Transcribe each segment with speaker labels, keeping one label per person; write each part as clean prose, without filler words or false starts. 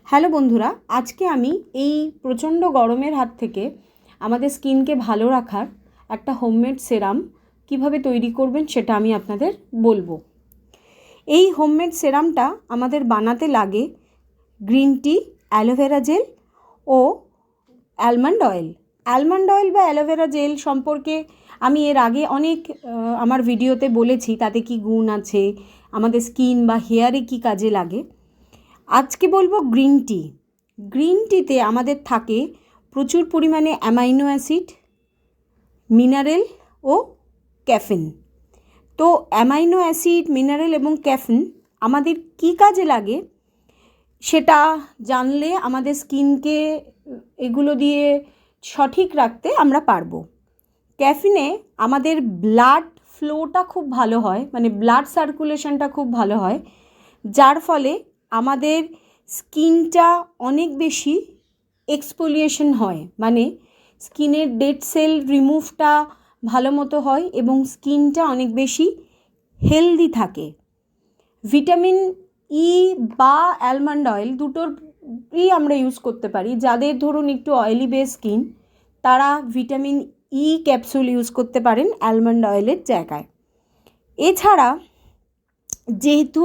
Speaker 1: Hello বন্ধুরা, আজকে আমি এই প্রচণ্ড গরমের হাত থেকে আমাদের স্কিনকে ভালো রাখার একটা হোমমেড সেরাম কিভাবে তৈরি করবেন সেটা আমি আপনাদের বলবো। এই হোমমেড সেরামটা আমাদের বানাতে লাগে গ্রিন টি, অ্যালোভেরা জেল ও অ্যালমন্ড অয়েল। অ্যালমন্ড অয়েল বা অ্যালোভেরা জেল সম্পর্কে আমি এর আগে অনেক আমার ভিডিওতে বলেছি তাতে কি গুণ আছে, আমাদের স্কিন বা হেয়ারে কি কাজে লাগে। আজকে বলবো গ্রিন টি। গ্রিন টিতে আমাদের থাকে প্রচুর পরিমাণে অ্যামাইনো অ্যাসিড, মিনারেল ও ক্যাফিন। তো অ্যামাইনো অ্যাসিড, মিনারেল এবং ক্যাফিন আমাদের কি কাজে লাগে সেটা জানলে আমাদের স্কিনকে এগুলো দিয়ে সঠিক রাখতে আমরা পারবো। ক্যাফিনে আমাদের ব্লাড ফ্লোটা খুব ভালো হয়, মানে ব্লাড সার্কুলেশনটা খুব ভালো হয়, যার ফলে আমাদের স্কিনটা অনেক বেশি এক্সফোলিয়েশন হয়, মানে স্কিনের ডেড সেল রিমুভটা ভালো মতো হয় এবং স্কিনটা অনেক বেশি হেলদি থাকে। ভিটামিন ই বা অ্যালমন্ড অয়েল দুটোরই আমরা ইউজ করতে পারি। যাদের ধরুন একটু অয়েলি বেস স্কিন তারা ভিটামিন ই ক্যাপসুল ইউজ করতে পারেন অ্যালমন্ড অয়েলের জায়গায়। এছাড়া যেহেতু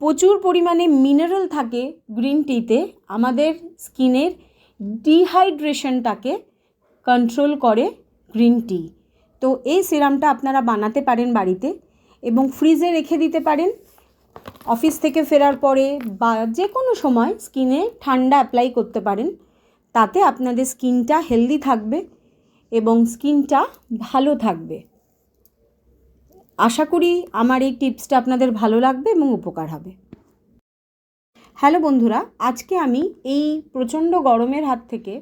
Speaker 1: প্রচুর পরিমাণে মিনারেল থাকে গ্রিন টিতে, আমাদের স্কিনের ডিহাইড্রেশনটাকে কন্ট্রোল করে গ্রিন টি। তো এই সিরামটা আপনারা বানাতে পারেন বাড়িতে এবং ফ্রিজে রেখে দিতে পারেন। অফিস থেকে ফেরার পরে বা যে কোনো সময় স্কিনে ঠান্ডা অ্যাপ্লাই করতে পারেন। তাতে আপনাদের স্কিনটা হেলদি থাকবে এবং স্কিনটা ভালো থাকবে। আশা করি আমার এই টিপসটা আপনাদের ভালো লাগবে এবং উপকার হবে। হ্যালো বন্ধুরা, আজকে আমি এই প্রচণ্ড গরমের হাত থেকে